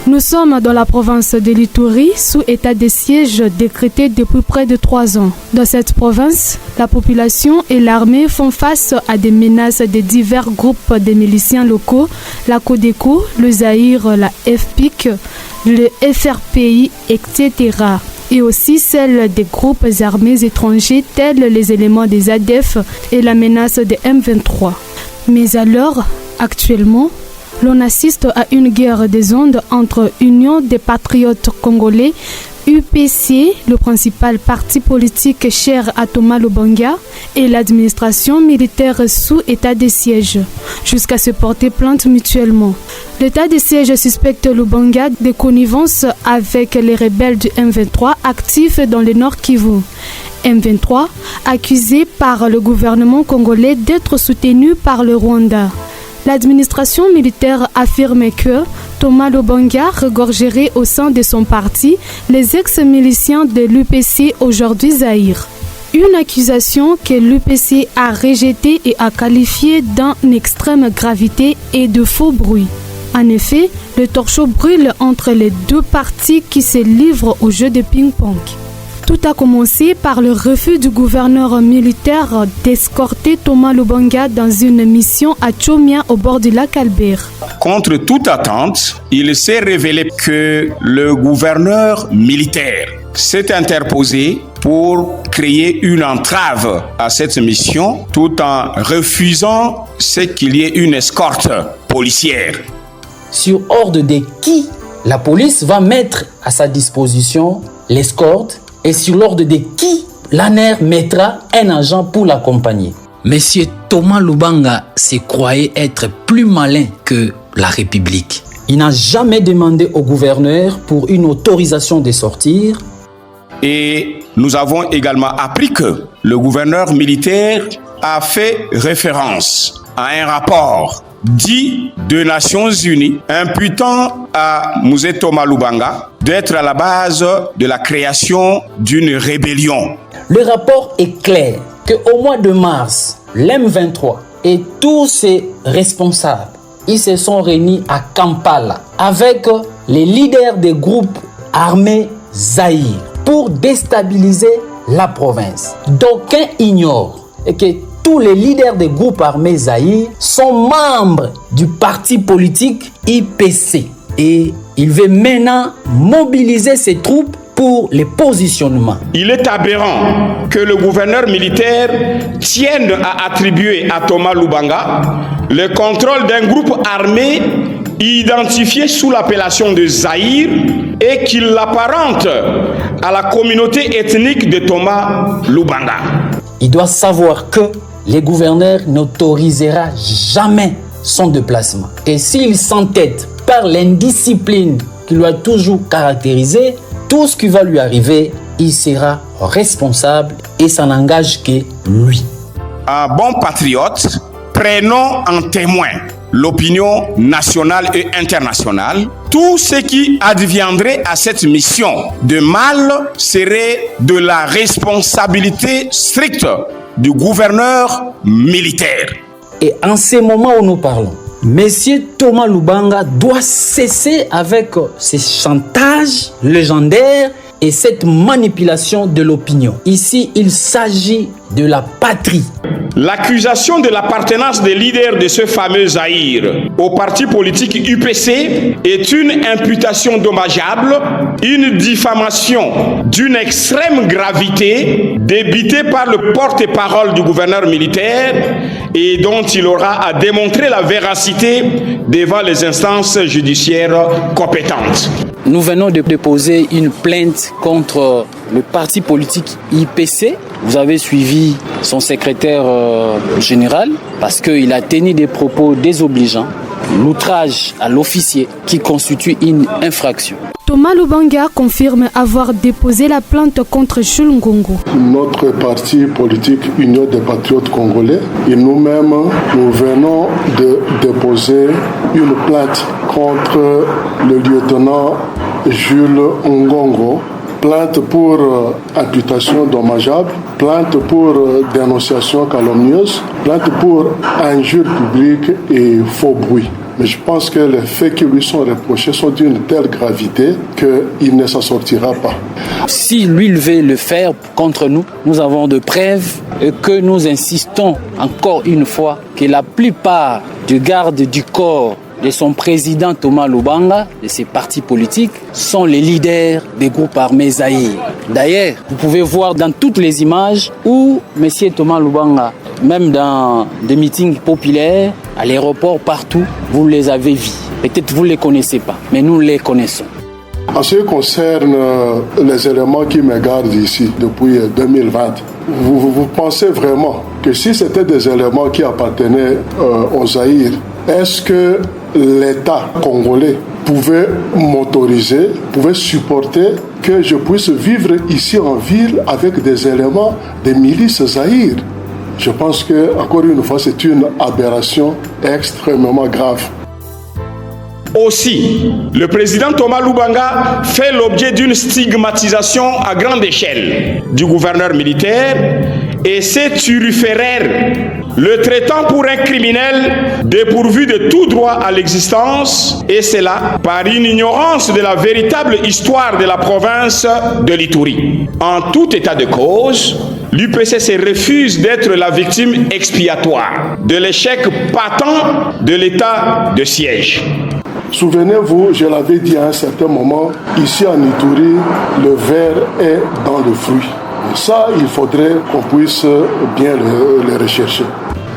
Nous sommes dans la province de l'Ituri, sous état de siège décrété depuis près de 3 ans. Dans cette province, la population et l'armée font face à des menaces de divers groupes de miliciens locaux, la Codeco, le Zaïre, la FPIC, le FRPI, etc. Et aussi celle des groupes armés étrangers tels les éléments des ADF et la menace des M23. Mais alors, actuellement, l'on assiste à une guerre des ondes entre Union des Patriotes Congolais, UPC, le principal parti politique cher à Thomas Lubanga, et l'administration militaire sous état de siège, jusqu'à se porter plainte mutuellement. L'état de siège suspecte Lubanga de connivence avec les rebelles du M23 actifs dans le Nord Kivu. M23 accusé par le gouvernement congolais d'être soutenu par le Rwanda. L'administration militaire affirme que Thomas Lubanga regorgerait au sein de son parti les ex-miliciens de l'UPC, aujourd'hui Zaïre. Une accusation que l'UPC a rejetée et a qualifiée d'une extrême gravité et de faux bruit. En effet, le torchon brûle entre les deux partis qui se livrent au jeu de ping-pong. Tout a commencé par le refus du gouverneur militaire d'escorter Thomas Lubanga dans une mission à Tchomia au bord du lac Albert. Contre toute attente, il s'est révélé que le gouverneur militaire s'est interposé pour créer une entrave à cette mission tout en refusant qu'il y ait une escorte policière. Sur ordre de qui la police va mettre à sa disposition l'escorte et sur l'ordre de qui l'ANER mettra un agent pour l'accompagner. Monsieur Thomas Lubanga se croyait être plus malin que la République. Il n'a jamais demandé au gouverneur pour une autorisation de sortir. Et nous avons également appris que le gouverneur militaire a fait référence à un rapport dit des Nations Unies imputant à Moussé Thomas Lubanga d'être à la base de la création d'une rébellion. Le rapport est clair qu'au mois de mars, l'M23 et tous ses responsables, ils se sont réunis à Kampala avec les leaders des groupes armés Zaïre pour déstabiliser la province. D'aucuns ignorent que tous les leaders des groupes armés Zaïre sont membres du parti politique IPC. Et il veut maintenant mobiliser ses troupes pour les positionnements. Il est aberrant que le gouverneur militaire tienne à attribuer à Thomas Lubanga le contrôle d'un groupe armé identifié sous l'appellation de Zaïre et qu'il l'apparente à la communauté ethnique de Thomas Lubanga. Il doit savoir que le gouverneur n'autorisera jamais son déplacement. Et s'il s'entête par l'indiscipline qui lui a toujours caractérisé, tout ce qui va lui arriver, il sera responsable et ça n'engage que lui. Un bon patriote, prenons en témoin l'opinion nationale et internationale. Tout ce qui adviendrait à cette mission de mal serait de la responsabilité stricte du gouverneur militaire. Et en ce moment où nous parlons, Monsieur Thomas Lubanga doit cesser avec ces chantages légendaires et cette manipulation de l'opinion. Ici, il s'agit de la patrie. L'accusation de l'appartenance des leaders de ce fameux Zaïre au parti politique UPC est une imputation dommageable, une diffamation d'une extrême gravité débitée par le porte-parole du gouverneur militaire et dont il aura à démontrer la véracité devant les instances judiciaires compétentes. Nous venons de déposer une plainte contre le parti politique IPC. Vous avez suivi son secrétaire général parce qu'il a tenu des propos désobligeants, l'outrage à l'officier qui constitue une infraction. Thomas Lubanga confirme avoir déposé la plainte contre Jules Ngongo. Notre parti politique Union des Patriotes Congolais et nous-mêmes, nous venons de déposer une plainte contre le lieutenant Jules Ngongo. Plainte pour imputation dommageable, plainte pour dénonciation calomnieuse, plainte pour injure publique et faux bruit. Mais je pense que les faits qui lui sont reprochés sont d'une telle gravité qu'il ne s'en sortira pas. Si lui veut le faire contre nous, nous avons de preuves et que nous insistons encore une fois que la plupart du garde du corps de son président Thomas Lubanga, de ses partis politiques, sont les leaders des groupes armés Zaïre. D'ailleurs, vous pouvez voir dans toutes les images où M. Thomas Lubanga, même dans des meetings populaires, à l'aéroport, partout, vous les avez vus. Peut-être vous ne les connaissez pas, mais nous les connaissons. En ce qui concerne les éléments qui me gardent ici depuis 2020, vous pensez vraiment que si c'était des éléments qui appartenaient au Zaïre, est-ce que l'État congolais pouvait m'autoriser, pouvait supporter que je puisse vivre ici en ville avec des éléments des milices Zaïre? Je pense que, encore une fois, c'est une aberration extrêmement grave. Aussi, le président Thomas Lubanga fait l'objet d'une stigmatisation à grande échelle du gouverneur militaire et ses turiféraires, le traitant pour un criminel dépourvu de tout droit à l'existence, et cela par une ignorance de la véritable histoire de la province de l'Ituri. En tout état de cause, l'UPCC refuse d'être la victime expiatoire de l'échec patent de l'état de siège. Souvenez-vous, je l'avais dit à un certain moment, ici en Ituri, le ver est dans le fruit. Et ça, il faudrait qu'on puisse bien le rechercher.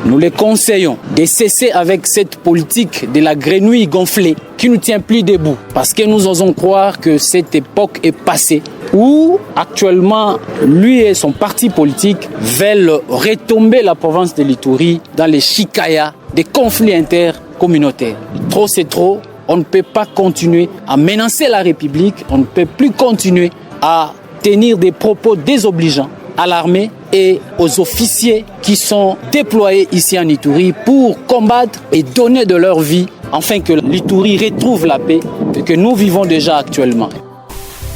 Nous les conseillons de cesser avec cette politique de la grenouille gonflée qui ne tient plus debout. Parce que nous osons croire que cette époque est passée où actuellement lui et son parti politique veulent retomber la province de l'Ituri dans les chicayas des conflits intercommunautaires. Trop c'est trop. On ne peut pas continuer à menacer la République, on ne peut plus continuer à tenir des propos désobligeants à l'armée et aux officiers qui sont déployés ici en Ituri pour combattre et donner de leur vie afin que l'Ituri retrouve la paix que nous vivons déjà actuellement.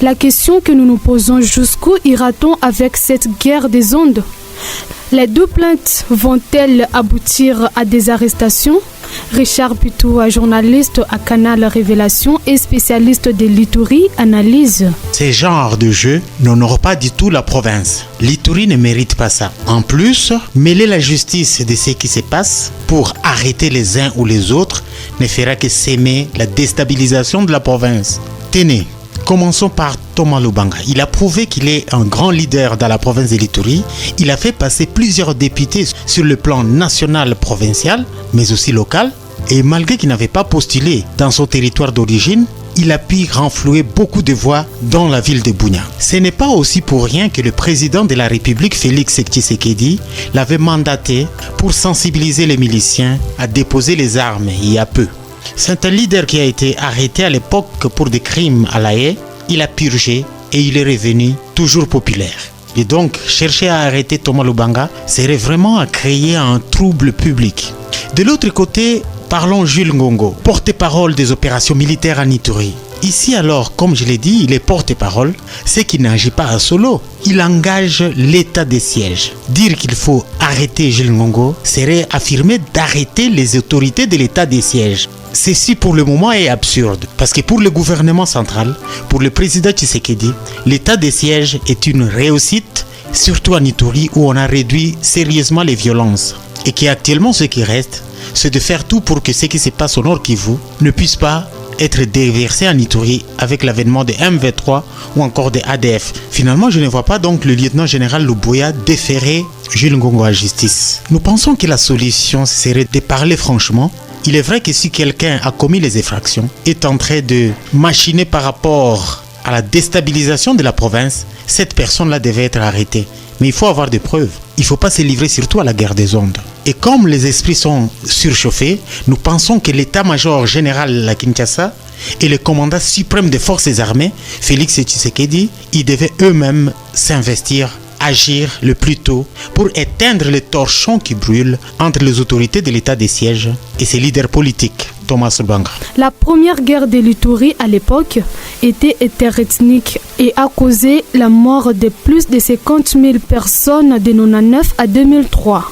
La question que nous nous posons, jusqu'où ira-t-on avec cette guerre des ondes? Les deux plaintes vont-elles aboutir à des arrestations? Richard Pitou, journaliste à Canal Révélation et spécialiste de l'Ituri, analyse. Ces genres de jeux n'honorent pas du tout la province. L'Ituri ne mérite pas ça. En plus, mêler la justice de ce qui se passe pour arrêter les uns ou les autres ne fera que s'aimer la déstabilisation de la province. Tenez, commençons par Thomas Lubanga. Il a prouvé qu'il est un grand leader dans la province de l'Ituri. Il a fait passer plusieurs députés sur le plan national, provincial, mais aussi local. Et malgré qu'il n'avait pas postulé dans son territoire d'origine, il a pu renflouer beaucoup de voix dans la ville de Bunia. Ce n'est pas aussi pour rien que le président de la République, Félix Tshisekedi, l'avait mandaté pour sensibiliser les miliciens à déposer les armes il y a peu. C'est un leader qui a été arrêté à l'époque pour des crimes à La Haye. Il a purgé et il est revenu toujours populaire. Et donc, chercher à arrêter Thomas Lubanga serait vraiment à créer un trouble public. De l'autre côté, parlons Jules Ngongo, porte-parole des opérations militaires en Ituri. Ici alors, comme je l'ai dit, il est porte-parole, c'est qu'il n'agit pas à solo. Il engage l'état de siège. Dire qu'il faut arrêter Jules Ngongo serait affirmer d'arrêter les autorités de l'état de siège. Ceci pour le moment est absurde, parce que pour le gouvernement central, pour le président Tshisekedi, l'état de siège est une réussite, surtout en Ituri où on a réduit sérieusement les violences. Et qu'actuellement ce qui reste, c'est de faire tout pour que ce qui se passe au Nord Kivu ne puisse pas être déversé en Ituri avec l'avènement de M23 ou encore de ADF. Finalement, je ne vois pas donc le lieutenant-général Luboya déférer Jules Ngongo à justice. Nous pensons que la solution serait de parler franchement. Il est vrai que si quelqu'un a commis les infractions, est en train de machiner par rapport à la déstabilisation de la province, cette personne-là devait être arrêtée. Mais il faut avoir des preuves. Il ne faut pas se livrer surtout à la guerre des ondes. Et comme les esprits sont surchauffés, nous pensons que l'état-major général à Kinshasa et le commandant suprême des forces armées, Félix Tshisekedi, ils devaient eux-mêmes s'investir, agir le plus tôt pour éteindre les torchons qui brûlent entre les autorités de l'état de siège et ses leaders politiques. Thomas Lubanga. La première guerre de l'Ituri à l'époque était interethnique et a causé la mort de plus de 50 000 personnes de 1999 à 2003.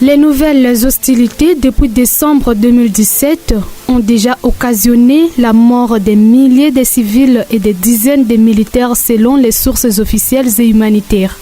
Les nouvelles hostilités depuis décembre 2017 ont déjà occasionné la mort des milliers de civils et des dizaines de militaires selon les sources officielles et humanitaires.